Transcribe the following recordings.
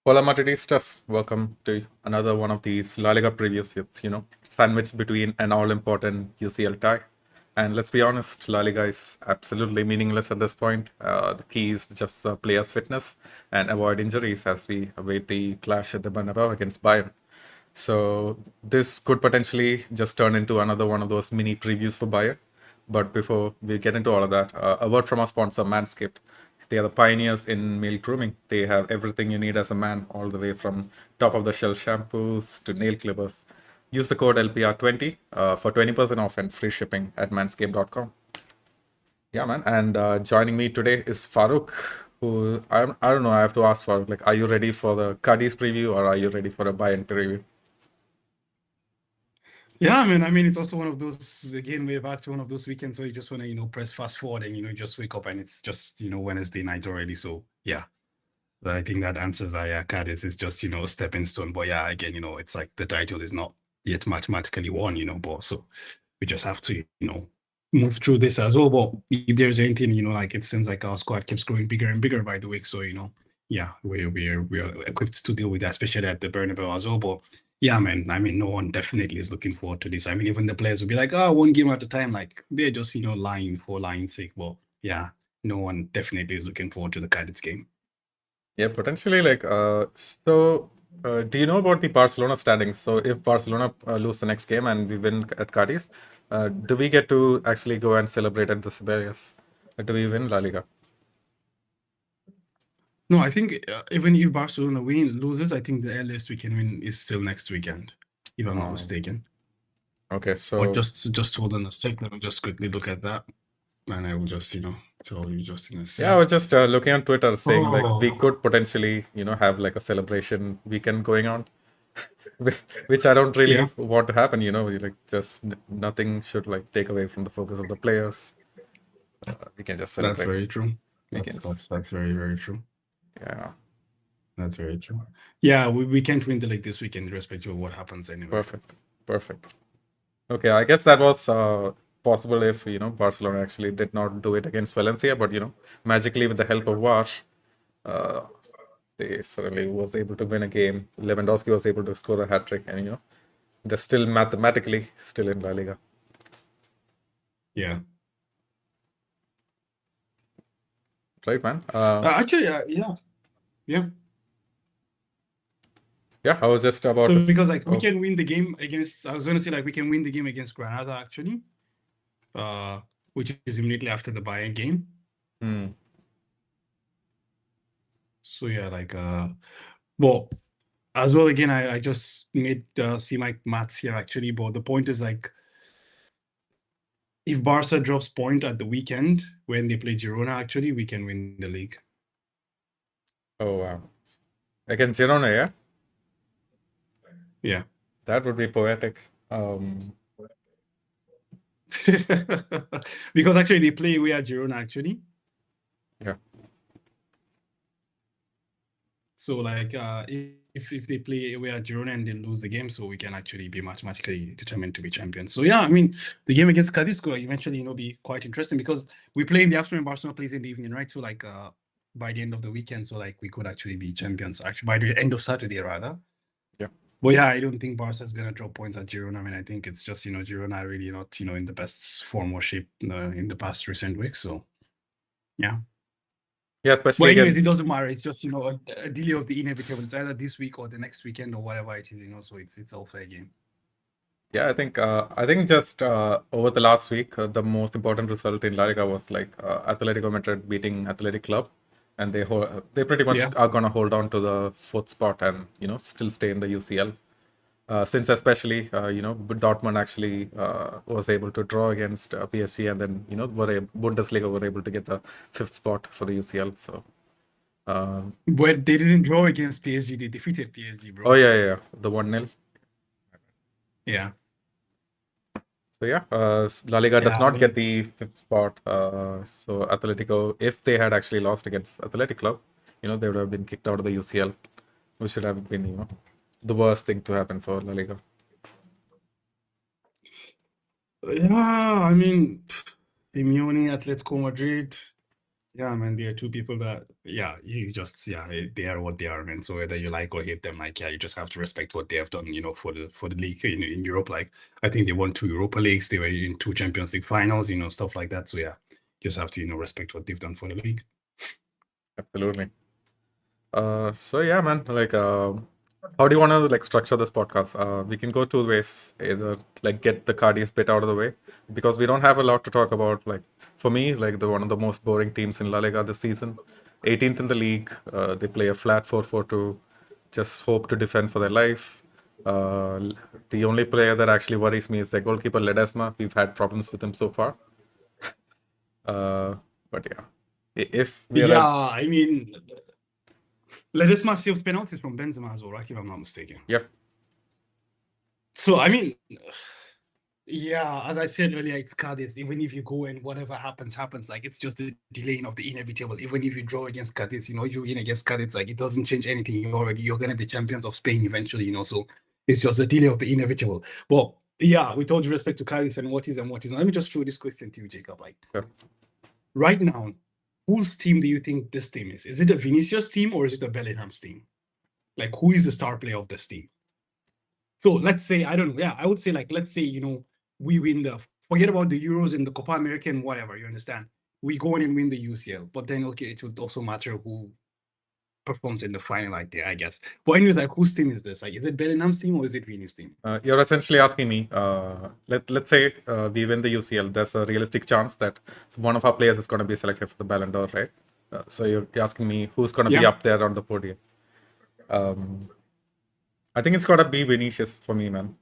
Hola Madridistas, welcome to another one of these La Liga previews. It's, sandwiched between an all-important UCL tie. And let's be honest, La Liga is absolutely meaningless at this point. The key is just the players' fitness and avoid injuries as we await the clash at the Bernabeu against Bayern. So this could potentially just turn into another one of those mini previews for Bayern. But before we get into all of that, a word from our sponsor, Manscaped. They are the pioneers in male grooming. They have everything you need as a man, all the way from top of the shelf shampoos to nail clippers. Use the code LPR20 for 20% off and free shipping at manscaped.com. Yeah, man. And joining me today is Farooq, who I don't know. I have to ask Farooq, like, are you ready for the Cadiz preview or are you ready for a Bayern preview? Yeah, I mean, it's also one of those, again, we're back to one of those weekends where you just want to, press fast forward and, just wake up and it's just, Wednesday night already. So, yeah, I think that answers Cadiz is just, a stepping stone. But yeah, again, it's like the title is not yet mathematically won, but so we just have to, move through this as well. But if there's anything, like it seems like our squad keeps growing bigger and bigger by the week. So, yeah, we're equipped to deal with that, especially at the Bernabeu as well. But yeah, man, I mean, no one definitely is looking forward to this. I mean, even the players will be like, oh, one game at a time. Like they're just, lying for lying's sake. But yeah, no one definitely is looking forward to the Cadiz game. Yeah, potentially. Do you know about the Barcelona standings? So, if Barcelona lose the next game and we win at Cadiz, do we get to actually go and celebrate at the Sibelius? Do we win La Liga? No, I think even if Barcelona loses, I think the earliest we can win is still next weekend, if I'm not mistaken. Okay, Or so just hold on a sec. Let me just quickly look at that, and I will just tell you just in a sec. yeah, I was just looking on Twitter saying like we Oh. could potentially have like a celebration weekend going on, which I don't really Yeah. want to happen. Like just nothing should like take away from the focus of the players. We can just That's celebrate very true. weekends. That's very, very true. Yeah, That's very true. Yeah, we can't win the league this weekend, irrespective of what happens anyway. perfect. Okay, I guess that was possible if Barcelona actually did not do it against Valencia, but magically with the help of VAR, uh, they suddenly was able to win a game. Lewandowski was able to score a hat trick, and they're still mathematically still in La Liga. Yeah. Right, man. Actually, yeah. Yeah, I was just about So to. because like we can win the game against, I was gonna say like we can win the game against Granada actually, which is immediately after the Bayern game. So yeah, like well, as well again, I just made see my maths here actually, but the point is like if Barca drops point at the weekend when they play Girona, actually we can win the league. Oh wow! Against Girona, yeah. Yeah. That would be poetic. Because actually they play away at Girona actually. Yeah. So like if they play away at Girona and they lose the game, so we can actually be mathematically determined to be champions. So yeah, I mean the game against Cadiz could eventually be quite interesting because we play in the afternoon, Barcelona plays in the evening, right? So like by the end of the weekend, so like we could actually be champions. Actually by the end of Saturday rather. Yeah. But yeah, I don't think Barca is gonna drop points at Girona. I mean, I think it's just Girona really not in the best form or shape in the past recent weeks. So yeah. Yeah, especially Well, anyways, against. it doesn't matter. It's just a delay of the inevitable. It's either this week or the next weekend or whatever it is. So it's all fair game. Yeah, I think just over the last week, the most important result in La Liga was like Atletico Madrid beating Athletic Club, and they pretty much are gonna hold on to the fourth spot and still stay in the UCL. Since especially Dortmund actually was able to draw against PSG, and then Bundesliga were able to get the fifth spot for the UCL. So. But they didn't draw against PSG. They defeated PSG, bro. Oh yeah, the 1-0. Yeah. So yeah, La Liga does not get the fifth spot. So Atletico, if they had actually lost against Athletic Club, they would have been kicked out of the UCL, which should have been the worst thing to happen for La Liga. Yeah, I mean, Simeone, Atletico Madrid. Yeah, man, there are two people that, you just, they are what they are, man. So whether you like or hate them, like, you just have to respect what they have done, for the league in Europe. Like, I think they won 2 Europa Leagues, they were in 2 Champions League finals, stuff like that. So just have to, respect what they've done for the league. Absolutely. So yeah, man. Like, how do you want to like structure this podcast? We can go two ways. Either like get the Cadiz bit out of the way because we don't have a lot to talk about. Like for me, like the one of the most boring teams in La Liga this season, 18th in the league. They play a flat 4-4-2. Just hope to defend for their life. The only player that actually worries me is their goalkeeper Ledesma. We've had problems with him so far. But yeah, if we are Yeah, I mean, Ledesma saves penalties from Benzema as well, right? If I'm not mistaken. Yep. So, I mean, yeah, as I said earlier, it's Cadiz. Even if you go and whatever happens, like it's just the delaying of the inevitable. Even if you draw against Cadiz, if you win against Cadiz, like it doesn't change anything. You're gonna be champions of Spain eventually, So it's just the delay of the inevitable. But yeah, with all due respect to Cadiz and what is and what is not, let me just throw this question to you, Jacob. Like right now, whose team do you think this team is? Is it a Vinicius team or is it a Bellingham's team? Like who is the star player of this team? So let's say, I don't know. Yeah, I would say like, let's say, we win forget about the Euros and the Copa America and whatever, you understand? We go in and win the UCL, but then, okay, it would also matter who performs in the final, like there, I guess. But anyways, like whose team is this? Like, is it Bellingham's team or is it Vini's team? You're essentially asking me, let's say we win the UCL. There's a realistic chance that one of our players is going to be selected for the Ballon d'Or, right? So you're asking me who's going to be up there on the podium. I think it's got to be Vinicius for me, man.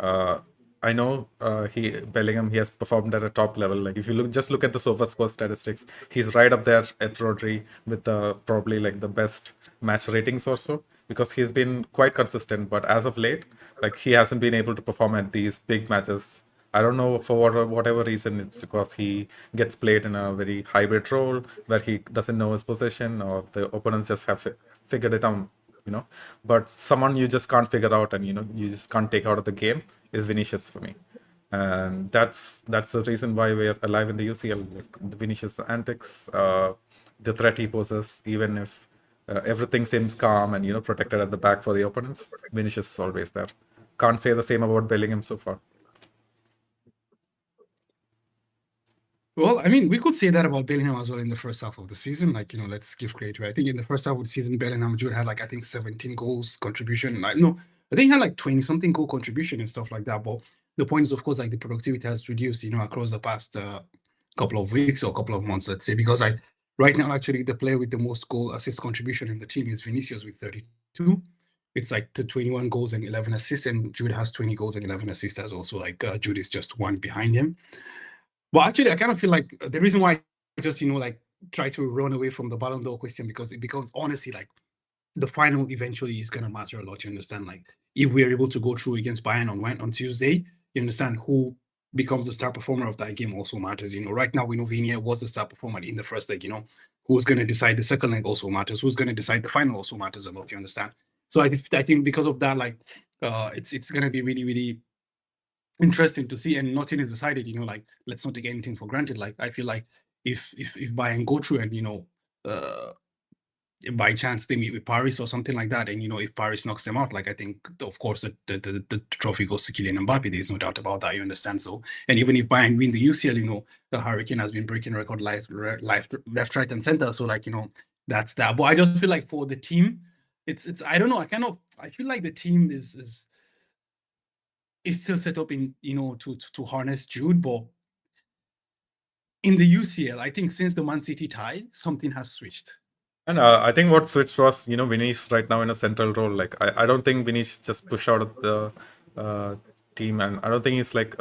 I know Bellingham, he has performed at a top level. Like if you look at the SofaScore statistics, he's right up there at Rodri with probably like the best match ratings also because he's been quite consistent. But as of late, like he hasn't been able to perform at these big matches. I don't know for whatever reason. It's because he gets played in a very hybrid role where he doesn't know his position or the opponents just have figured it out. But someone you just can't figure out and you just can't take out of the game is Vinicius for me, and that's the reason why we're alive in the UCL. Like the Vinicius antics, the threat he poses, even if everything seems calm and protected at the back for the opponents, Vinicius is always there. Can't say the same about Bellingham so far. Well, I mean, we could say that about Bellingham as well in the first half of the season. Like, let's give credit. I think in the first half of the season, Bellingham Jude had like, I think 17 goals contribution. Like, no, I think he had like 20 something goal contribution and stuff like that. But the point is, of course, like the productivity has reduced, across the past couple of weeks or couple of months, let's say, because right now, actually, the player with the most goal assist contribution in the team is Vinicius with 32. It's like 21 goals and 11 assists, and Jude has 20 goals and 11 assists as well. So like Jude is just one behind him. Well, actually, I kind of feel like the reason why I just, like try to run away from the Ballon d'Or question because it becomes honestly like the final eventually is going to matter a lot. You understand? Like if we're able to go through against Bayern on Tuesday, you understand who becomes the star performer of that game also matters. Right now we know Vinia was the star performer in the first leg. Who's going to decide the second leg also matters. Who's going to decide the final also matters a lot. You understand? So I think because of that, like it's going to be really, really interesting to see, and nothing is decided. Like let's not take anything for granted. Like I feel like if Bayern go through and by chance they meet with Paris or something like that, and if Paris knocks them out, like I think of course the trophy goes to Kylian Mbappe. There's no doubt about that. You understand? So, and even if Bayern win the UCL, the Hurricane has been breaking record left, right, and center. So like that's that. But I just feel like for the team, it's I don't know. I feel like the team is still set up in to harness Jude, but in the UCL, I think since the Man City tie, something has switched. And I think what switched was, Vinny's right now in a central role. Like I don't think Vinny's just pushed out of the team, and I don't think he's like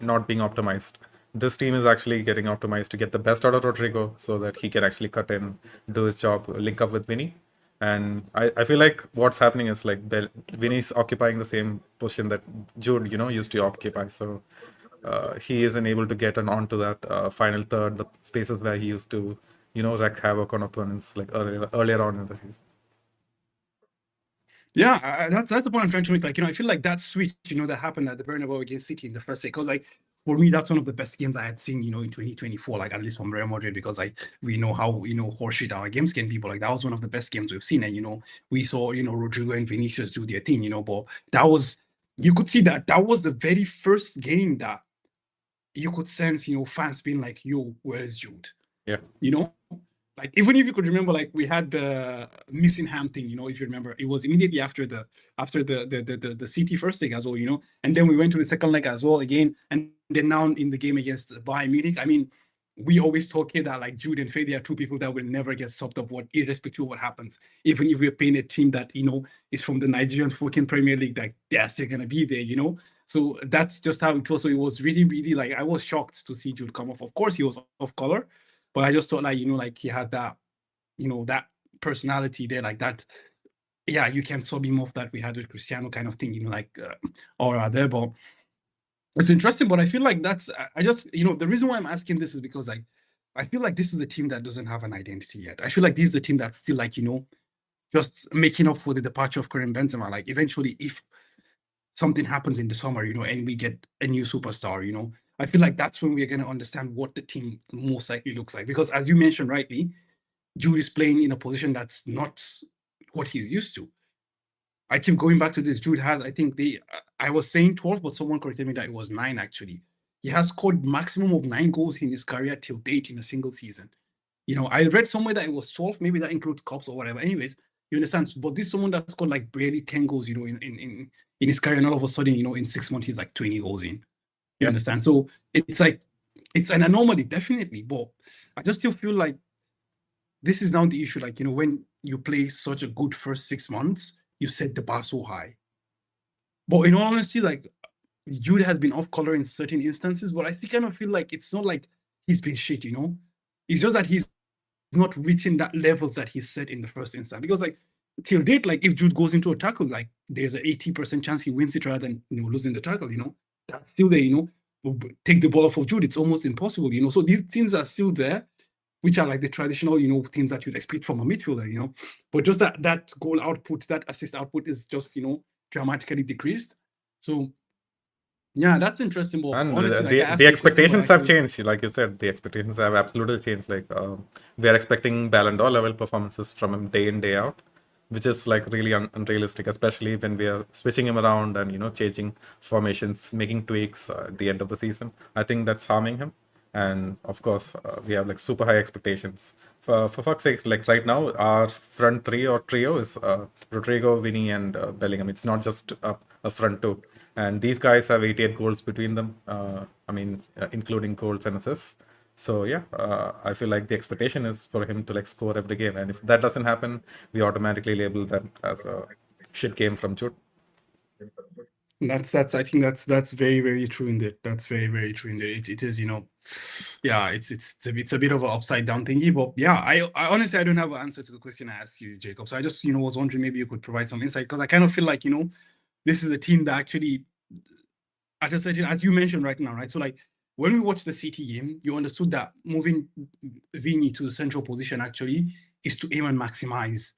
not being optimized. This team is actually getting optimized to get the best out of Rodrigo, so that he can actually cut in, do his job, link up with Vinny. And I feel like what's happening is like Vinny's occupying the same position that Jude, used to occupy. So he isn't able to get onto that final third, the spaces where he used to, wreak havoc on opponents like earlier on in the season. Yeah, that's the point I'm trying to make. Like, I feel like that switch, that happened at the Bernabeu against City in the first leg. Because, like, for me, that's one of the best games I had seen, in 2024, like at least from Real Madrid, because like we know how, horseshit our games can be, but like that was one of the best games we've seen. And, we saw, Rodrigo and Vinicius do their thing, but that was, you could see that was the very first game that you could sense, fans being like, yo, where is Jude? Yeah. Like, even if you could remember, like we had the missing ham thing, if you remember, it was immediately after the City first leg as well, and then we went to the second leg as well again, and then now in the game against Bayern Munich. I mean, we always talk here that like Jude and Faye, they are two people that will never get sucked up, irrespective of what happens. Even if we're playing a team that is from the Nigerian fucking Premier League, like they're still gonna be there. So that's just how it was. So it was really, really like I was shocked to see Jude come off. Of course, he was off color. But I just thought like, like he had that, that personality there, like that. Yeah, you can sub him off that we had with Cristiano kind of thing, like aura there. But it's interesting. But I feel like that's, I just, the reason why I'm asking this is because like, I feel like this is the team that doesn't have an identity yet. I feel like this is the team that's still like, just making up for the departure of Karim Benzema. Like eventually, if something happens in the summer, and we get a new superstar, I feel like that's when we're going to understand what the team most likely looks like. Because as you mentioned rightly, Jude is playing in a position that's not what he's used to. I keep going back to this. Jude has, I think I was saying 12, but someone corrected me that it was 9 actually. He has scored maximum of 9 goals in his career till date in a single season. I read somewhere that it was 12, maybe that includes cups or whatever. Anyways, you understand? But this is someone that's got like barely 10 goals, in his career, and all of a sudden, in 6 months, he's like 20 goals in. You understand? So it's like, it's an anomaly, definitely. But I just still feel like this is now the issue. Like, when you play such a good first 6 months, you set the bar so high. But in all honesty, like, Jude has been off color in certain instances, but I still kind of feel like it's not like he's been shit, It's just that he's not reaching that levels that he set in the first instance. Because like till date, like if Jude goes into a tackle, like there's an 80% chance he wins it rather than losing the tackle, That's still there, take the ball off of Jude. It's almost impossible, So these things are still there, which are like the traditional, things that you'd expect from a midfielder, But just that goal output, that assist output is just, dramatically decreased. So yeah, that's interesting. But And honestly, like, the expectations have changed. Like you said, the expectations have absolutely changed. Like we are expecting Ballon d'Or level performances from him day in, day out, which is like really unrealistic, especially when we are switching him around and changing formations, making tweaks at the end of the season. I think that's harming him. And of course, we have like super high expectations. For fuck's sake, like right now, our front three or trio is Rodrigo, Vinny, and Bellingham. It's not just a front two. And these guys have 88 goals between them. Including goals and assists. So yeah, I feel like the expectation is for him to like score every game, and if that doesn't happen, we automatically label that as a shit game from Jude. That's I think that's very, very true indeed. That's very, very true indeed. It is, yeah, it's a bit of an upside down thingy, but yeah, I honestly I don't have an answer to the question I asked you, Jacob. So I just was wondering maybe you could provide some insight, because I kind of feel like this is a team that actually, at a certain, as you mentioned right now, right? So like when we watched the City game, you understood that moving Vini to the central position actually is to aim and maximize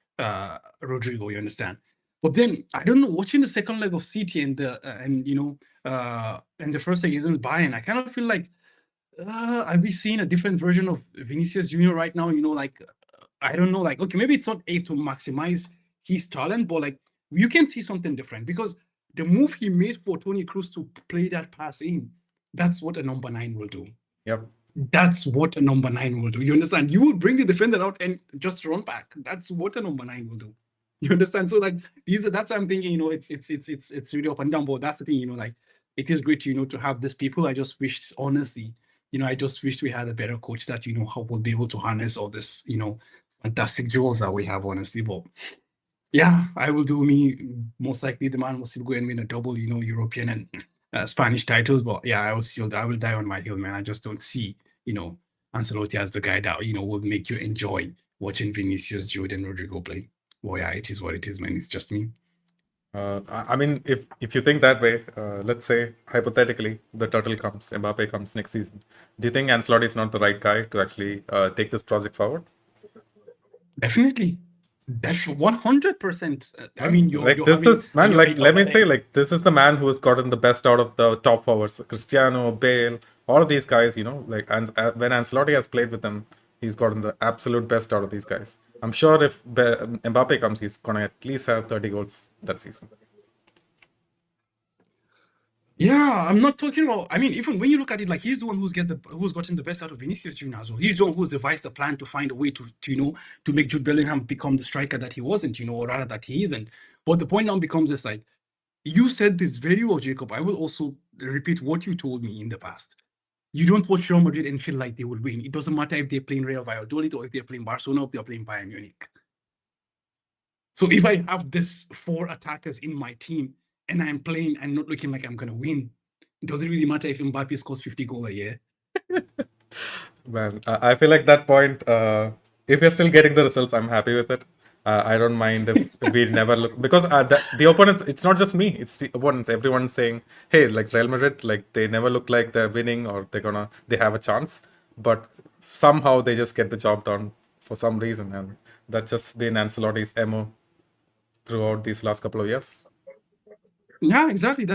Rodrigo. You understand? But then I don't know. Watching the second leg of City and the and the first leg against Bayern, I kind of feel like are we seeing a different version of Vinicius Junior right now? Like I don't know. Like okay, maybe it's not a to maximize his talent, but like you can see something different, because the move he made for Toni Kroos to play that pass in, that's what a number 9 will do. Yep. That's what a number 9 will do. You understand? You will bring the defender out and just run back. That's what a number 9 will do. You understand? So like that's what I'm thinking, it's really up and down. But that's the thing, like it is great, to have these people. I just wish, honestly, I just wish we had a better coach that, how will be able to harness all this, fantastic jewels that we have, honestly. But yeah, I will do me. Most likely the man will still go and win a double, European and Spanish titles. But yeah, I will die on my hill, man. I just don't see, Ancelotti as the guy that, will make you enjoy watching Vinicius, Jude, and Rodrigo play. Well, yeah, it is what it is, man. It's just me. I mean, if you think that way, let's say hypothetically the turtle comes, Mbappe comes next season. Do you think Ancelotti is not the right guy to actually take this project forward? Definitely. That's 100%. I Man, mean, like you're this having is man, like let me say, like, like this is the man who has gotten the best out of the top forwards, Cristiano, Bale, all of these guys. Like, and when Ancelotti has played with them, he's gotten the absolute best out of these guys. I'm sure if Mbappe comes, he's gonna at least have 30 goals that season. yeah, I'm not talking about. I mean, even when you look at it, like he's the one who's gotten the best out of Vinicius Junior as well. He's the one who's devised a plan to find a way to make Jude Bellingham become the striker that he wasn't, or rather that he isn't. But the point now becomes this: like you said this very well, Jacob. I will also repeat what you told me in the past. You don't watch Real Madrid and feel like they will win. It doesn't matter if they're playing Real Valladolid or if they're playing Barcelona or if they're playing Bayern Munich. So if I have this 4 attackers in my team and I'm playing and not looking like I'm gonna win, it doesn't really matter if Mbappe scores 50 goals a year. Man, I feel like that point. If you're still getting the results, I'm happy with it. I don't mind if we never look because the opponents. It's not just me. It's the opponents. Everyone's saying, "Hey, like Real Madrid, like they never look like they're winning or they have a chance." But somehow they just get the job done for some reason, and that's just been Ancelotti's MO throughout these last couple of years. Yeah, exactly.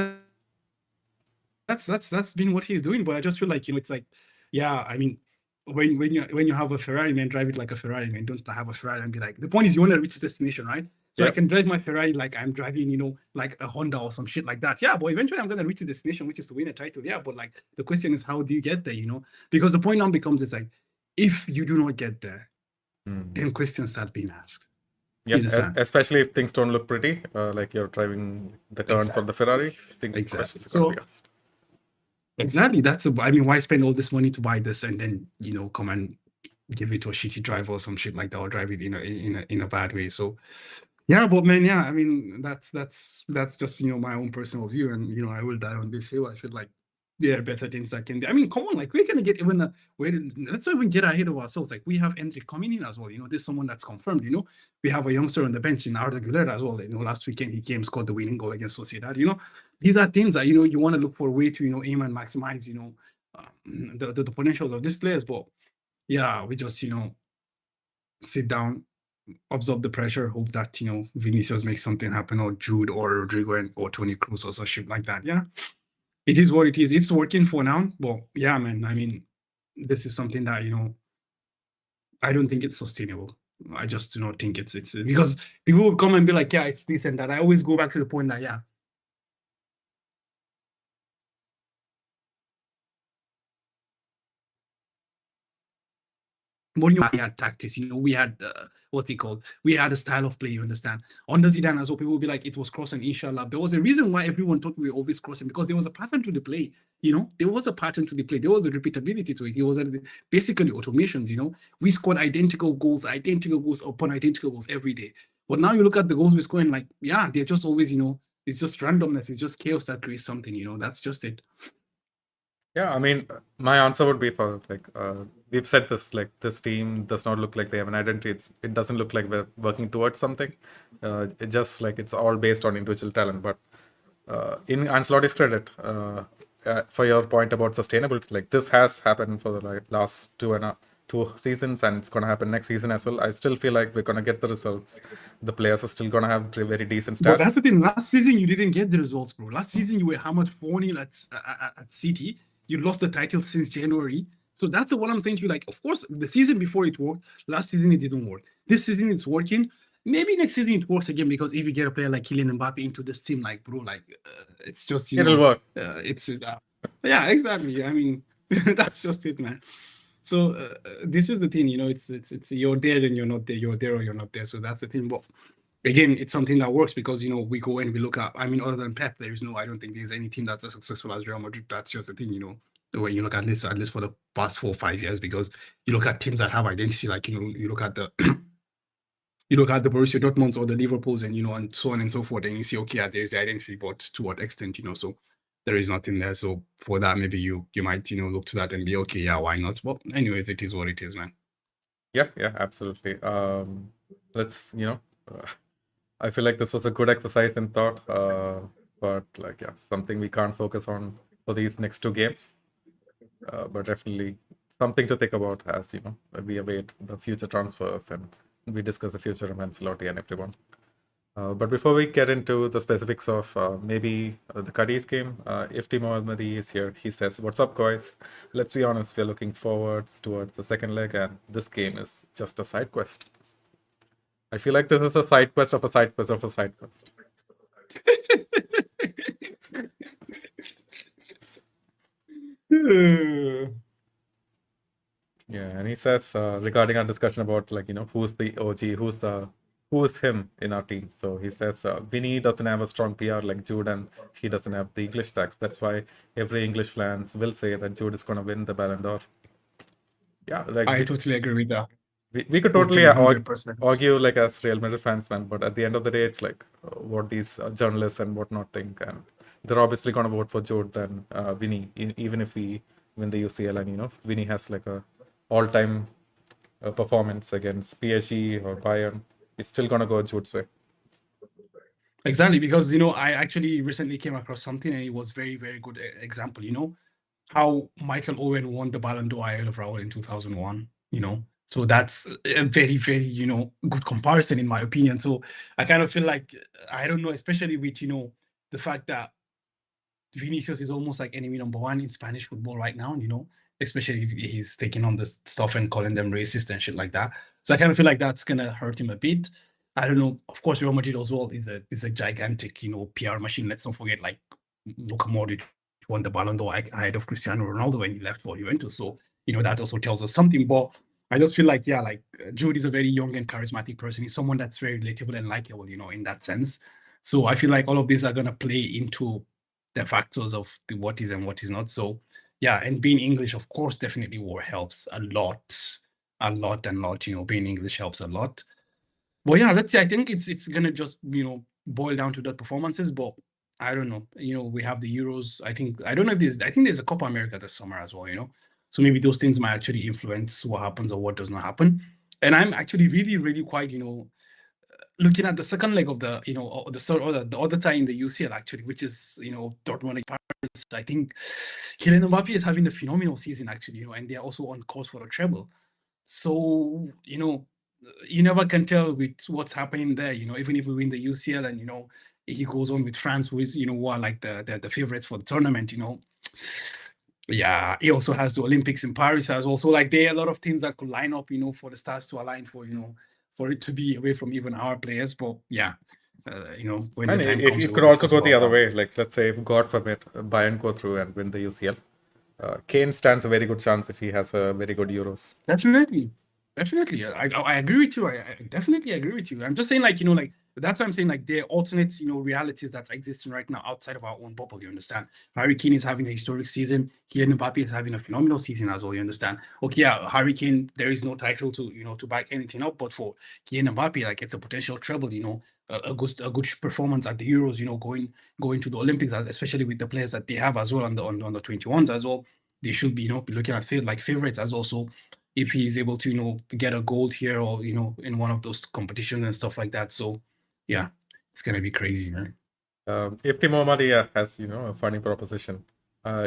That's been what he's doing. But I just feel like it's like, yeah. I mean, when you have a Ferrari, man, drive it like a Ferrari, man. Don't have a Ferrari and be like. The point is you want to reach the destination, right? So I Yep. can drive my Ferrari like I'm driving, like a Honda or some shit like that. Yeah, but eventually I'm gonna reach the destination, which is to win a title. Yeah, but like the question is, how do you get there? Because the point now becomes it's like, if you do not get there, then questions start being asked. You Yep. understand? Especially if things don't look pretty, like you're driving the turns of the Ferrari, things Exactly. questions are gonna So be asked. exactly, I mean, why spend all this money to buy this and then come and give it to a shitty driver or some shit like that, or drive it in a bad way? So yeah, but man, yeah, I mean, that's just my own personal view, and I will die on this hill. I feel like there are better things that can do. I mean, come on, like we're gonna get even let's not even get ahead of ourselves. Like we have Endrick coming in as well. There's someone that's confirmed. We have a youngster on the bench in Arda Güler as well. Last weekend he came, scored the winning goal against Sociedad. These are things that you want to look for a way to aim and maximize the potentials of these players. But yeah, we just sit down, absorb the pressure, hope that Vinicius makes something happen, or Jude or Rodrigo or Tony Cruz or some shit like that. Yeah, it is what it is. It's working for now, but yeah, man. I mean, this is something that I don't think it's sustainable. I just do not think it's because people will come and be like, yeah, it's this and that. I always go back to the point that yeah, Mourinho, we had tactics, we had what's it called? We had a style of play, you understand? Under Zidane as well, people will be like, it was crossing, inshallah. There was a reason why everyone thought we were always crossing because there was a pattern to the play. There was a pattern to the play. There was a repeatability to it. It was basically automations. We scored identical goals upon identical goals every day. But now you look at the goals we're scoring, like, yeah, they're just always, it's just randomness. It's just chaos that creates something. That's just it. Yeah, I mean, my answer would be for like we've said this, like this team does not look like they have an identity. It doesn't look like we're working towards something. It just like it's all based on individual talent. But in Ancelotti's credit, for your point about sustainability, like this has happened for the last 2 seasons, and it's gonna happen next season as well. I still feel like we're gonna get the results. The players are still gonna have very decent But that's stats. the thing. Last season, you didn't get the results, bro. Last season, you were hammered 4-0 at City. You lost the title since January. So that's what I'm saying to you. Like, of course, the season before it worked. Last season, it didn't work. This season, it's working. Maybe next season it works again because if you get a player like Kylian Mbappe into this team, like, bro, like, it's just, It'll work. yeah, exactly. I mean, that's just it, man. So this is the thing, it's you're there and you're not there. You're there or you're not there. So that's the thing. But again, it's something that works because we go and we look at. I mean, other than Pep, I don't think there's any team that's as successful as Real Madrid. That's just the thing, when you look at least for the past 4 or 5 years, because you look at teams that have identity, like you look at the you look at the Borussia Dortmunds or the Liverpools, and and so on and so forth, and you see, okay, yeah, there's the identity, but to what extent, so there is nothing there. So for that, maybe you might look to that and be okay, yeah, why not? Well, anyways, it is what it is, man. Yeah, absolutely. Let's, I feel like this was a good exercise in thought, but like, yeah, something we can't focus on for these next 2 games. But definitely something to think about as we await the future transfers and we discuss the future of Ancelotti and everyone. But before we get into the specifics of maybe the Cadiz game, if Mohammadi is here, he says, "What's up, guys? Let's be honest, we're looking forwards towards the second leg, and this game is just a side quest." I feel like this is a side quest of a side quest of a side quest. Yeah, and he says regarding our discussion about who's the OG, who's him in our team. So he says Vinny doesn't have a strong PR like Jude, and he doesn't have the English tax. That's why every English fans will say that Jude is gonna win the Ballon d'Or. Yeah, like I totally agree with that. we could totally 100%. argue like as Real Madrid fans, man. But at the end of the day, it's like what these journalists and whatnot think, and they're obviously gonna vote for Jude than Vinny, even if we win the UCL, and Vinny has like a all-time performance against PSG or Bayern. It's still gonna go Jude's way. Exactly, because I actually recently came across something, and it was very, very good example. How Michael Owen won the Ballon d'Or ahead of Raul in 2001. So that's a very, very good comparison in my opinion. So I kind of feel like, I don't know, especially with the fact that Vinicius is almost like enemy number one in Spanish football right now. Especially if he's taking on this stuff and calling them racist and shit like that. So I kind of feel like that's gonna hurt him a bit. I don't know. Of course, Real Madrid as well is a gigantic, PR machine. Let's not forget, like, Luka Modric won the Ballon d'Or ahead of Cristiano Ronaldo when he left for Juventus. So, that also tells us something. But I just feel like, Jude is a very young and charismatic person. He's someone that's very relatable and likable, in that sense. So I feel like all of these are gonna play into the factors of what is and what is not. So yeah, and being English, of course, definitely helps a lot. Being English helps a lot. But yeah, let's see. I think it's gonna just boil down to the performances. But I don't know. We have the Euros. I don't know if I think there's a Copa America this summer as well. So maybe those things might actually influence what happens or what does not happen. And I'm actually really, really quite looking at the second leg of the the other tie in the UCL actually, which is Dortmund and Paris. I think Kylian Mbappe is having a phenomenal season actually, and they're also on course for a treble. So you never can tell with what's happening there. Even if we win the UCL and he goes on with France, who is who are like the favorites for the tournament. Yeah, he also has the Olympics in Paris as well. So like there are a lot of things that could line up, for the stars to align for for it to be away from even our players. But yeah, when And the time it comes, could also go the other way. Like, let's say, God forbid, Bayern go through and win the UCL. Kane stands a very good chance if he has a very good Euros. Definitely. I agree with you. I definitely agree with you. I'm just saying, like, that's why I'm saying, like, there are alternate, realities that's existing right now outside of our own bubble. You understand? Harry Kane is having a historic season. Kylian Mbappe is having a phenomenal season as well. You understand? Okay, yeah, Harry Kane, there is no title to to back anything up, but for Kylian Mbappe, like, it's a potential treble. A good performance at the Euros. Going to the Olympics, especially with the players that they have as well on the 21s as well. They should be be looking at favorites as also, if he is able to get a gold here or in one of those competitions and stuff like that. So yeah, it's gonna be crazy, man. If Mohammadi has a funny proposition,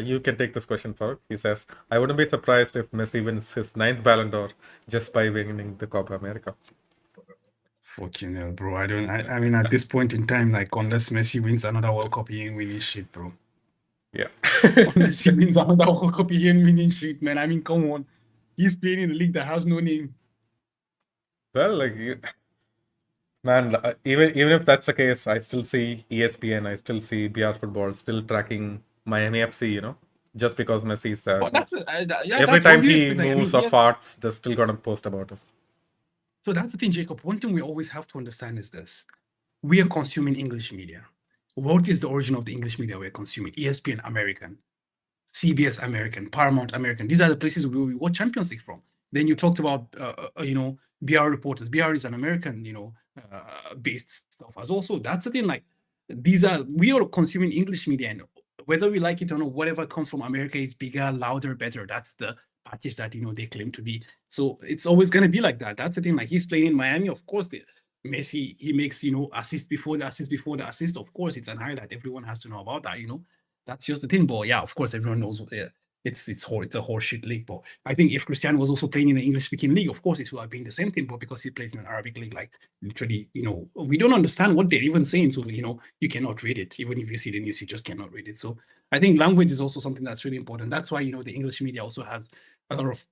you can take this question, Farooq. He says, "I wouldn't be surprised if Messi wins his 9th Ballon d'Or just by winning the Copa America." Fucking hell, bro. I mean, at this point in time, like, unless Messi wins another World Cup, he ain't winning shit, bro. Yeah. Unless he wins another World Cup, he ain't winning shit, man. I mean, come on. He's playing in a league that has no name. Well, like, man, even if that's the case, I still see ESPN, I still see BR Football still tracking Miami FC, just because Messi is there. But that's every time he moves or farts, they're still gonna post about it. So that's the thing, Jacob. One thing we always have to understand is this: we are consuming English media. What is the origin of the English media we're consuming? ESPN American, CBS American, Paramount American. These are the places where we watch Champions League from. Then you talked about BR reporters. BR is an American based stuff as also. That's the thing. Like, we are consuming English media, and whether we like it or not, whatever comes from America is bigger, louder, better. That's the package that they claim to be. So it's always gonna be like that. That's the thing. Like, he's playing in Miami, of course. Messi, he makes assist before the assist. Of course, it's an highlight. Everyone has to know about that. That's just the thing. But yeah, of course, everyone knows it's a horseshit league. But I think if Cristiano was also playing in the English-speaking league, of course, it would have been the same thing. But because he plays in an Arabic league, like literally, we don't understand what they're even saying. So you cannot read it. Even if you see the news, you just cannot read it. So I think language is also something that's really important. That's why the English media also has a lot of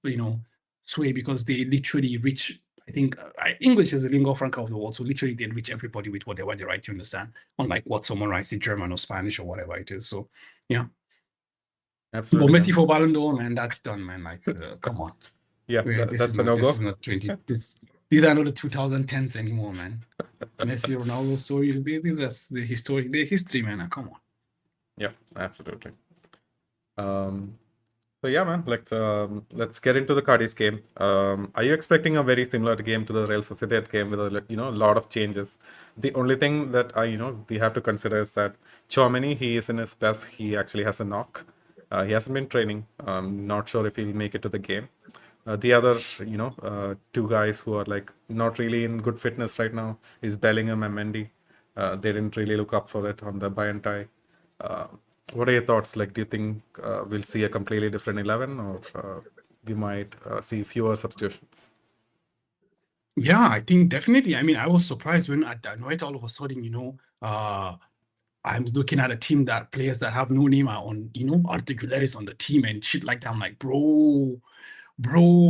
sway, because they literally reach. I think English is the lingua franca of the world, so literally they reach everybody with what they write to understand, unlike what someone writes in German or Spanish or whatever it is. So yeah. But Absolutely, Messi man. for Ballon d'Or, man, that's done, man. Like, come on. Yeah, This that's is a not no-go. 20. These are not the 2010s anymore, man. Messi, Ronaldo story. These are the history, man. Come on. Yeah, absolutely. So yeah, man, let's get into the Cadiz game. Are you expecting a very similar game to the Real Sociedad game with a lot of changes? The only thing that we have to consider is that Tchouaméni, he is in his best. He actually has a knock. He hasn't been training. Not sure if he'll make it to the game. The other, two guys who are like not really in good fitness right now is Bellingham and Mendy. They didn't really look up for it on the Bayern tie. What are your thoughts? Like, do you think we'll see a completely different 11, or we might see fewer substitutions? Yeah, I think definitely. I mean, I was surprised when at night all of a sudden, I'm looking at a team that players that have no name are on, Arthur Güler on the team and shit like that. I'm like, bro,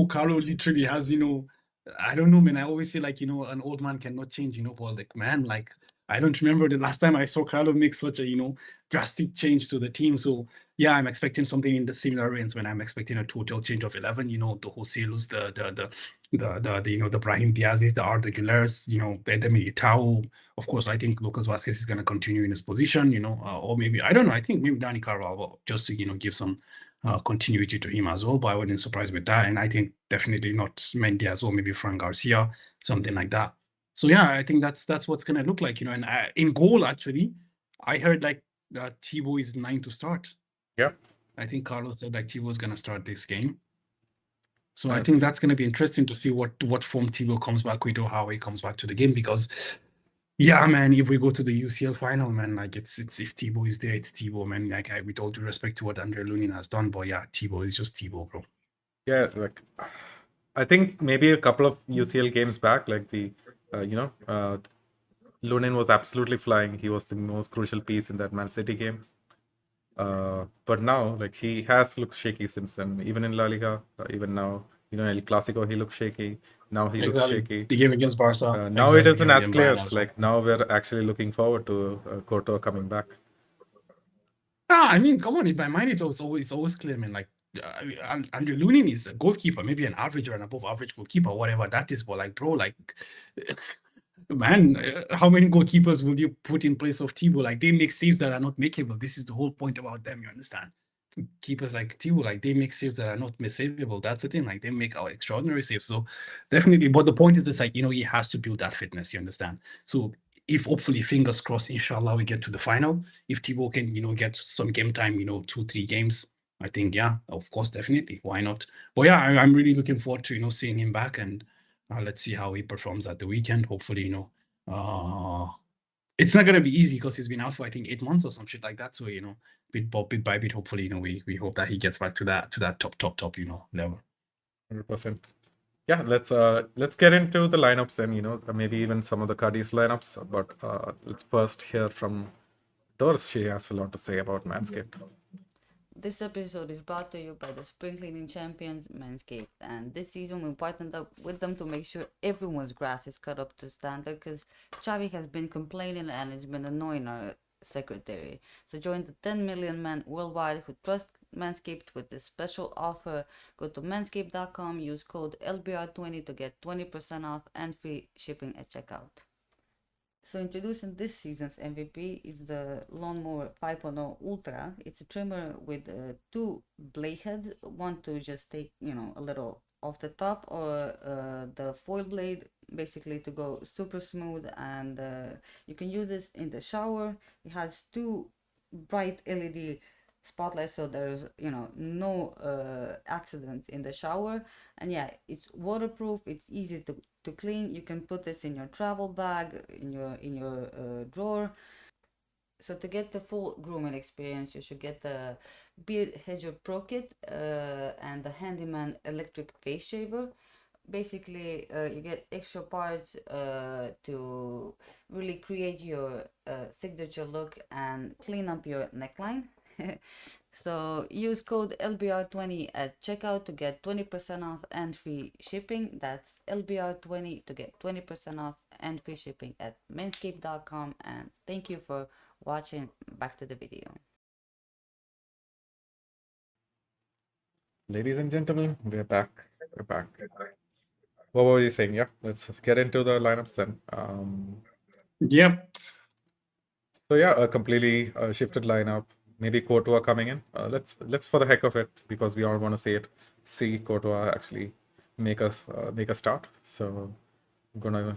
Carlo literally has, I don't know, man. I always say like, an old man cannot change, but like, man, like, I don't remember the last time I saw Carlo make such a, drastic change to the team. So yeah, I'm expecting something in the similar range when I'm expecting a total change of 11, the Joselus, the Brahim Diaz's, the Arda Gulers, Edemi Itau. Of course, I think Lucas Vasquez is going to continue in his position, or maybe, I don't know, I think maybe Dani Carvalho, just to, give some continuity to him as well, but I wasn't surprised with that. And I think definitely not Mendy as well, maybe Frank Garcia, something like that. So yeah, I think that's what's gonna look like, and in goal, actually, I heard like Thibaut is 9 to start. Yeah. I think Carlos said like Thibaut is gonna start this game. So I Uh, think that's gonna be interesting to see what form Thibaut comes back with or how he comes back to the game, because yeah, man, if we go to the UCL final, man, like it's if Thibaut is there, it's Thibaut, man. Like with all due respect to what Andre Lunin has done, but yeah, Thibaut is just Thibaut, bro. yeah, like I think maybe a couple of UCL games back, like Lunin was absolutely flying. He was the most crucial piece in that Man City game. But now, like, he has looked shaky since then. Even in La Liga, even now, El Clasico, he looked shaky. Now he looks shaky. The game against Barca. Now it isn't as against clear. Bayern as well. Like, now we're actually looking forward to Courtois coming back. I mean, come on, in my mind, it's always clear, man. Like, Andre Lunin is a goalkeeper, maybe an average or an above average goalkeeper, whatever that is. But like, bro, like, man, how many goalkeepers will you put in place of Thibaut? Like, they make saves that are not makeable. This is the whole point about them, you understand? Keepers like Thibaut, like, they make saves that are not savable. That's the thing. Like, they make our extraordinary saves. So definitely, but the point is this, like, he has to build that fitness, you understand? So if hopefully, fingers crossed, inshallah, we get to the final. If Thibaut can, get some game time, 2-3 games, I think, yeah, of course, definitely. Why not? But yeah, I'm really looking forward to, seeing him back, and let's see how he performs at the weekend. Hopefully, it's not going to be easy because he's been out for, I think, 8 months or some shit like that. So, bit by bit, hopefully, we hope that he gets back to that top, level. 100%. Yeah, let's get into the lineups and maybe even some of the Cadiz lineups. But let's first hear from Doris. She has a lot to say about Manscaped. This episode is brought to you by the spring cleaning champions Manscaped, and this season we partnered up with them to make sure everyone's grass is cut up to standard, because Xavi has been complaining and it's been annoying our secretary. So join the 10 million men worldwide who trust Manscaped with this special offer. Go to manscaped.com, use code LBR20 to get 20% off and free shipping at checkout. So introducing this season's MVP is the Lawnmower 5.0 Ultra. It's a trimmer with 2 blade heads, one to just take, a little off the top, or the foil blade basically to go super smooth, and you can use this in the shower. It has 2 bright LED spotlights, so there's no accidents in the shower. And yeah, it's waterproof, it's easy to clean. You can put this in your travel bag, in your drawer. So to get the full grooming experience, you should get the beard hedger pro kit, and the handyman electric face shaver. Basically, you get extra parts to really create your signature look and clean up your neckline. So use code LBR20 at checkout to get 20% off and free shipping. That's LBR20 to get 20% off and free shipping at manscaped.com. And thank you for watching. Back to the video. Ladies and gentlemen, we're back. We're back. What were you saying? Yeah, let's get into the lineups then. Yep. So yeah, a completely shifted lineup. Maybe Courtois coming in. Let's for the heck of it, because we all want to see Courtois actually make a start. So I'm gonna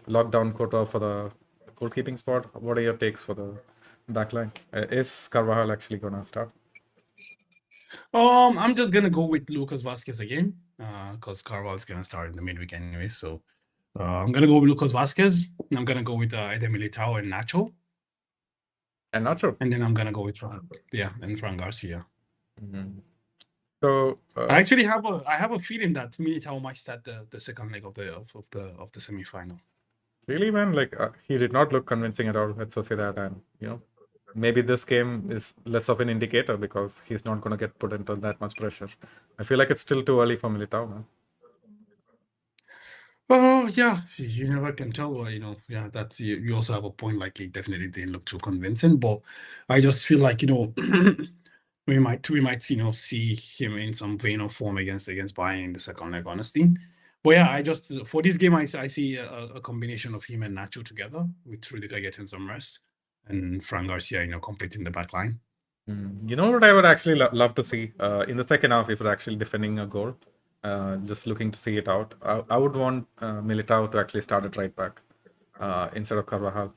lock down Courtois for the goalkeeping spot. What are your takes for the back line? Is Carvajal actually gonna start? I'm just gonna go with Lucas Vasquez again, because Carvalho's gonna start in the midweek anyway. So I'm gonna go with Lucas Vasquez. And I'm gonna go with Eder Militao and Nacho, And Nacho. and then I'm gonna go with Fran Garcia. Mm-hmm. So I actually have a feeling that Militao might start the second leg of the semi-final. really, man, like he did not look convincing at all at Sociedad, and maybe this game is less of an indicator because he's not going to get put into that much pressure. I feel like it's still too early for Militao, man. Oh yeah, you never can tell. Yeah, that's you also have a point. Like he definitely didn't look too convincing, but I just feel like we might see him in some vein of form against Bayern in the second leg, honestly. But yeah, I just for this game I see a combination of him and Nacho together with Rudiger getting some rest and Fran Garcia, completing the back line. You know what I would actually love to see in the second half if we're actually defending a goal. Just looking to see it out. I would want Militao to actually start at right back instead of Carvajal.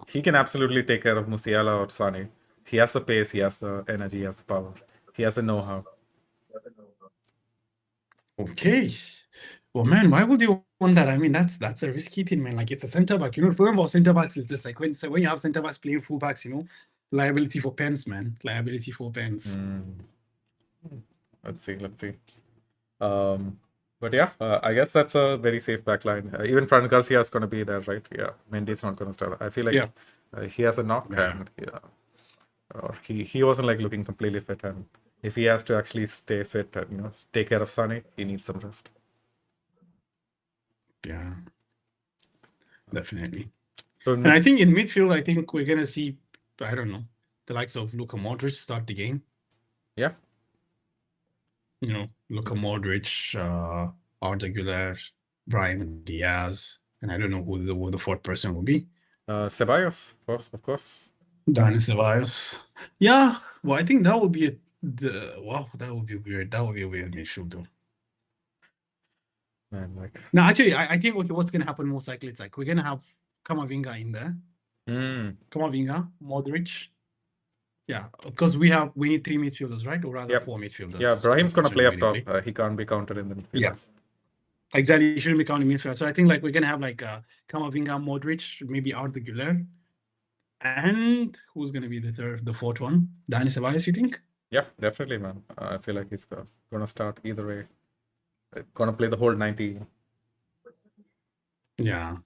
He can absolutely take care of Musiala or Sane. He has the pace, he has the energy, he has the power, he has the know-how. Okay. Well, man, why would you want that? I mean, that's a risky thing, man. Like it's a center back. The problem about center backs is just like when you have center backs playing full backs, liability for pens, man. Liability for pens. Let's see. But yeah, I guess that's a very safe back line. Even Fran Garcia is going to be there, right? Yeah, Mendy's not going to start. I feel like he has a knock, and or he wasn't like looking completely fit, and if he has to actually stay fit and take care of Sane, he needs some rest. Yeah, definitely. So and I think in midfield, I think we're gonna see, I don't know, the likes of Luka Modric start the game. Yeah. Luka Modric, Arda Güler, Brahim Diaz, and I don't know who the fourth person will be. Ceballos, of course. Dani Ceballos. Yeah, well, I think that would be that would be weird. That would be a weird midfield, though. Man, like. No, actually, I think what's gonna happen most likely, it's like we're gonna have Camavinga in there. Camavinga, Modric. Yeah, because we need 3 midfielders, right? Or rather 4 midfielders. Yeah, Brahim's gonna play up top. He can't be counted in the midfield. Yeah, exactly. He shouldn't be counted in midfield. So I think like we're gonna have like Camavinga, Modric, maybe Arda Güler, and who's gonna be the fourth one? Dani Ceballos, you think? Yeah, definitely, man. I feel like he's gonna start either way. Gonna play the whole 90. Yeah,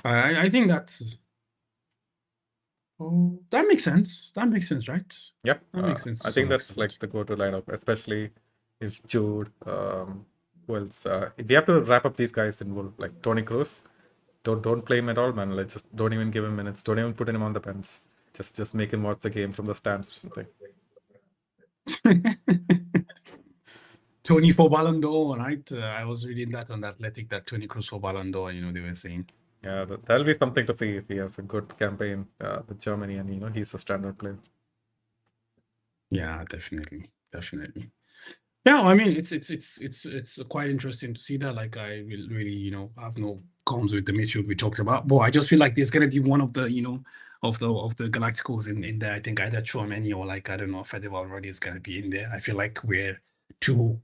I think that's. Oh, that makes sense. That makes sense, right? Yeah, that makes sense. I think that's like the go-to lineup, especially if Jude. Who else? If we have to wrap up these guys in like Toni Kroos, don't play him at all, man. Like just don't even give him minutes. Don't even put him on the bench. Just make him watch the game from the stands or something. Tony for Ballon d'Or, right? I was reading that on the Athletic that Toni Kroos for Ballon d'Or. They were saying. Yeah, that'll be something to see if he has a good campaign with Germany, and he's a standard player. Yeah, definitely. Yeah, I mean it's quite interesting to see that. Like I will really have no qualms with the midfield we talked about, but I just feel like there's gonna be one of the of the Galacticos in there. I think either Chouameni or like I don't know, Fede Valverde is gonna be in there. I feel like we're too.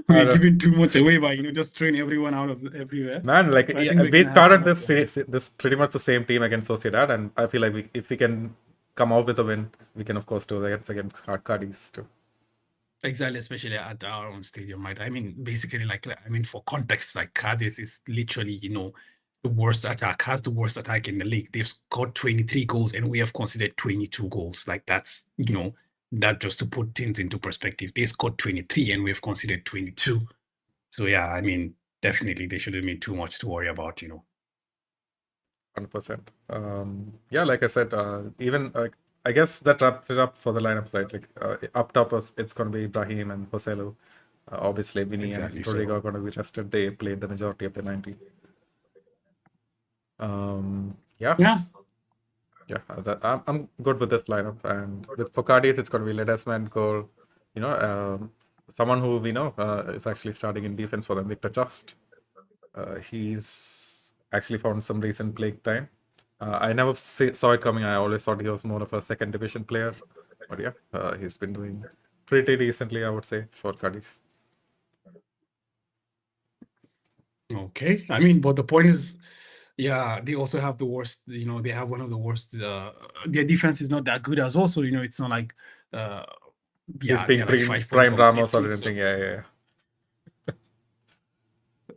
We're giving too much away by just throwing everyone out of everywhere. Man, like we started this pretty much the same team against Sociedad, and I feel like if we can come out with a win, we can of course do that against Cadiz too. Exactly, especially at our own stadium, right? I mean, basically, for context, like Cadiz is literally, the worst attack, has the worst attack in the league. They've scored 23 goals and we have conceded 22 goals. Like that's, that just to put things into perspective. They scored 23 and we've conceded 22. So yeah, I mean, definitely they shouldn't be too much to worry about, 100%. Yeah, like I said, even I guess that wraps it up for the lineup, right? Like up top, it's going to be Ibrahim and Joselu. Obviously, Vinny Exactly, and so- Rodrigo are going to be rested. They played the majority of the 90. Yeah. Yeah. Yeah, I'm good with this lineup. And for Cadiz, it's going to be Ledesma and goal. Someone who we know is actually starting in defense for them, Victor Just. He's actually found some recent playing time. I never saw it coming. I always thought he was more of a second division player. But yeah, he's been doing pretty decently, I would say, for Cadiz. Okay. I mean, but the point is, yeah, they also have the worst, they have one of the worst, their defense is not that good as well. So, it's not like, He's yeah, being they're like 5 points prime from Ramos or safety, anything. Yeah.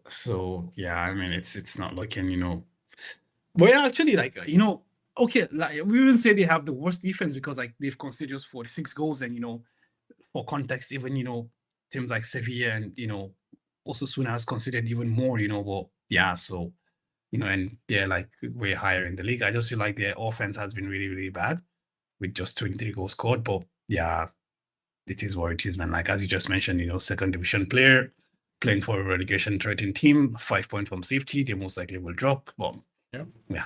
So yeah, I mean, it's not looking, but yeah, actually, like, okay, like we will say they have the worst defense because like they've conceded just 46 goals, and for context, even teams like Sevilla and Osasuna has conceded even more, but yeah, so and they're like way higher in the league. I just feel like their offense has been really, really bad with just 23 goals scored, but yeah, it is what it is, man. Like as you just mentioned, second division player playing for a relegation threatened team, 5 points from safety, they most likely will drop. But yeah.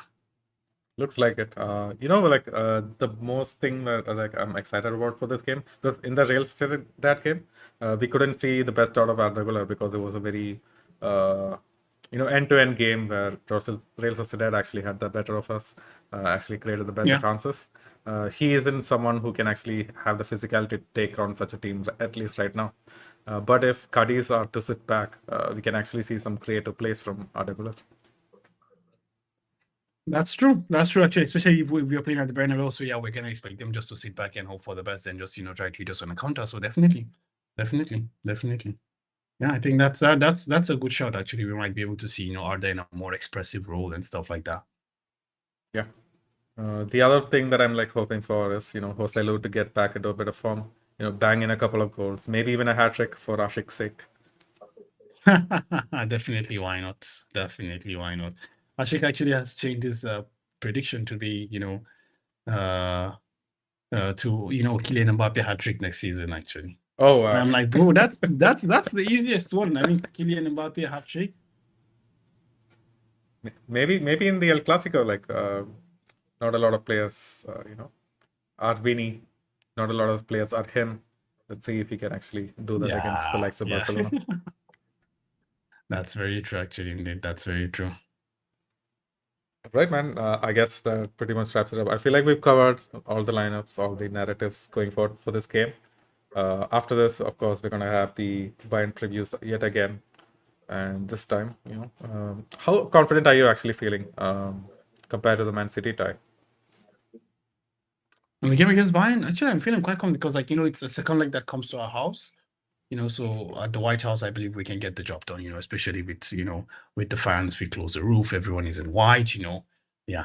Looks like it. The most thing that like I'm excited about for this game, because in the Real Sociedad game, we couldn't see the best out of Arda because it was a very end-to-end game where Real Sociedad actually had the better of us, actually created the better chances. He isn't someone who can actually have the physicality to take on such a team, at least right now. But if Cadiz are to sit back, we can actually see some creative plays from Arda. That's true. That's true, actually, especially if we are playing at the Bernabeu. So yeah, we're gonna expect them just to sit back and hope for the best and just try to hit us on a counter. So definitely. Yeah, I think that's a good shot. Actually, we might be able to see Arda in a more expressive role and stuff like that. Yeah. The other thing that I'm like hoping for is Joselu to get back into a bit of form. Bang in a couple of goals, maybe even a hat trick for Ashik's sake. Definitely, why not? Definitely, why not? Ashik actually has changed his prediction to be, to Kylian Mbappe hat trick next season. Actually, oh wow. And I'm like, bro, that's the easiest one. I mean, Kylian Mbappe hat trick. Maybe in the El Clasico, like not a lot of players, are Vinny. Not a lot of players are him. Let's see if he can actually do that against the likes of Barcelona. That's very true, actually. Indeed, that's very true. Right, man. I guess that pretty much wraps it up. I feel like we've covered all the lineups, all the narratives going forward for this game. After this, of course, we're going to have the Bayern previews yet again. And this time, how confident are you actually feeling compared to the Man City tie? In the game against Bayern, actually, I'm feeling quite confident because, it's a second leg that comes to our house. So at the White House, I believe we can get the job done, especially with the fans. We close the roof, everyone is in white, Yeah.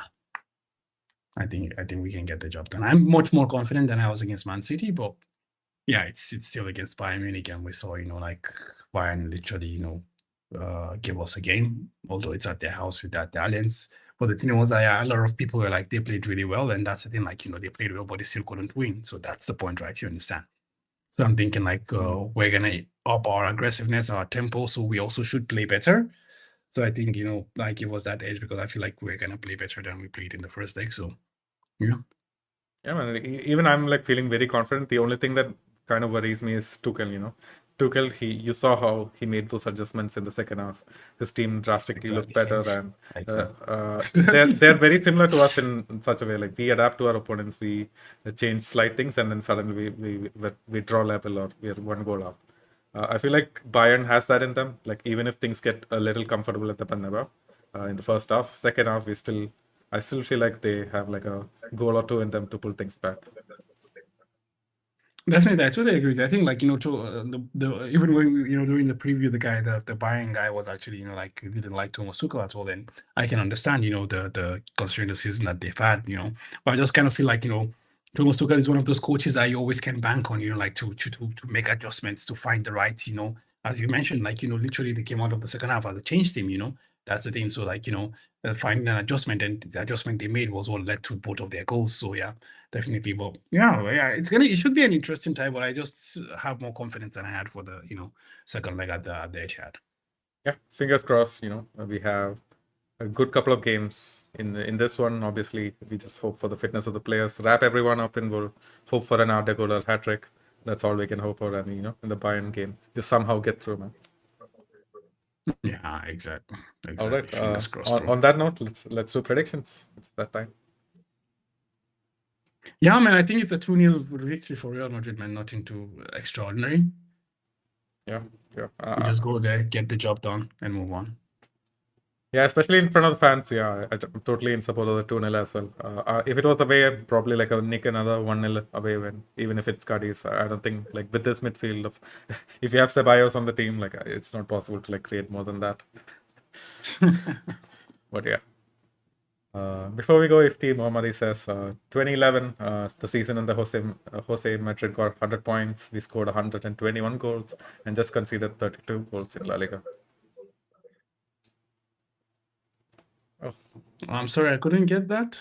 I think we can get the job done. I'm much more confident than I was against Man City, but yeah, it's still against Bayern Munich, and we saw, Bayern literally, give us a game, although it's at their house with that Allianz. But the thing was that a lot of people were like, they played really well, and that's the thing, they played well, but they still couldn't win. So that's the point, right? You understand? So I'm thinking we're gonna up our aggressiveness, our tempo, so we also should play better. So I think give us that edge because I feel like we're gonna play better than we played in the first leg. So yeah. Yeah, man. Even I'm like feeling very confident. The only thing that kind of worries me is Tuchel. Tuchel, you saw how he made those adjustments in the second half. His team drastically looked better, and they're very similar to us in such a way. Like we adapt to our opponents, we change slight things, and then suddenly we draw level or we're one goal up. I feel like Bayern has that in them. Like even if things get a little comfortable at the Bernabeu in the first half, second half we still I still feel like they have like a goal or two in them to pull things back. Definitely, I totally agree with you. I think, like, the even when during the preview, the Bayern guy was actually, like, he didn't like Thomas Tuchel at all. Then I can understand, the considering the season that they've had, but I just kind of feel like, Thomas Tuchel is one of those coaches that you always can bank on, like to make adjustments to find the right, as you mentioned, like, literally they came out of the second half as a change team. That's the thing. So, like, finding an adjustment, and the adjustment they made was what led to both of their goals. So yeah, definitely. But yeah, it should be an interesting time. But I just have more confidence than I had for the second leg at the Etihad. Yeah, fingers crossed. We have a good couple of games in this one. Obviously, we just hope for the fitness of the players, wrap everyone up, and we'll hope for an Arda goal or hat trick. That's all we can hope for. And in the Bayern game, just somehow get through, man. Yeah, exactly. All right. Fingers crossed, bro. On that note, let's do predictions. It's that time. Yeah, man. I think it's a 2-0 victory for Real Madrid, man. Nothing too extraordinary. Yeah. We just go there, get the job done, and move on. Yeah, especially in front of the fans. Yeah, I'm totally in support of the 2-0 as well. If it was away, probably like a nick another 1-0 away win, even if it's Cadiz. I don't think, like, with this midfield of, if you have Ceballos on the team, like, it's not possible to like create more than that. But yeah. Before we go, Ifti Mohammadi says 2011, the season in the Jose Madrid got 100 points. We scored 121 goals and just conceded 32 goals in La Liga. Oh. I'm sorry, I couldn't get that.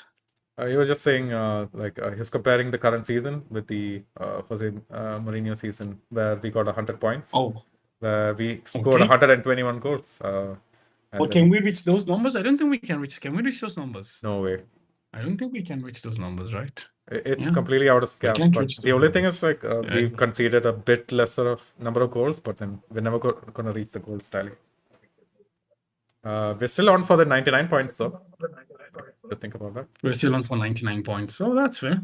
He was just saying, he was comparing the current season with the Jose Mourinho season, where we got 100 points. Oh, where we scored 121 goals. But can we reach those numbers? I don't think we can reach. Can we reach those numbers? No way. I don't think we can reach those numbers, right? It's completely out of scale. But the only thing is, like, we've conceded a bit lesser of number of goals, but then we're never going to reach the goals tally. We're still on for the 99 points, though. Just think about that. We're still on for 99 points. So that's fair.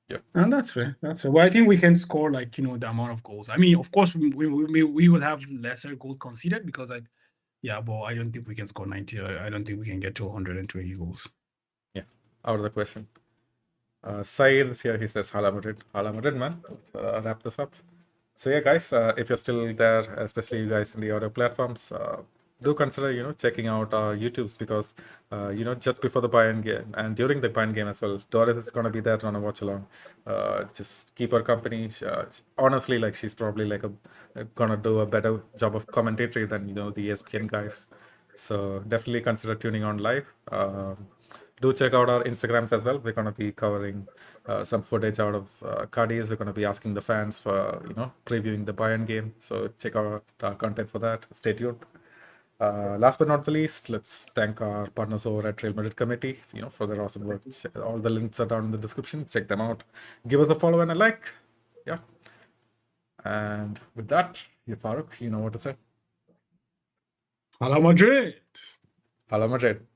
Yeah. And that's fair. Well, I think we can score, like, the amount of goals. I mean, of course, we will have lesser goals conceded because but I don't think we can score 90. I don't think we can get to 120 goals. Yeah, out of the question. Saeed is here. He says, Hala Madrid, man. Let's wrap this up. So yeah, guys, if you're still there, especially you guys in the other platforms, do consider, checking out our YouTubes because, just before the Bayern game and during the Bayern game as well, Doris is going to be there on a watch along. Just keep her company. Honestly, like, she's probably like going to do a better job of commentatory than, the ESPN guys. So definitely consider tuning on live. Do check out our Instagrams as well. We're going to be covering some footage out of Cadiz. We're going to be asking the fans for, previewing the Bayern game. So check out our content for that. Stay tuned. Last but not the least, let's thank our partners over at Real Madrid Committee, for their awesome work. All the links are down in the description. Check them out. Give us a follow and a like. Yeah. And with that, Farooq, you know what to say. Hala Madrid. Hala Madrid.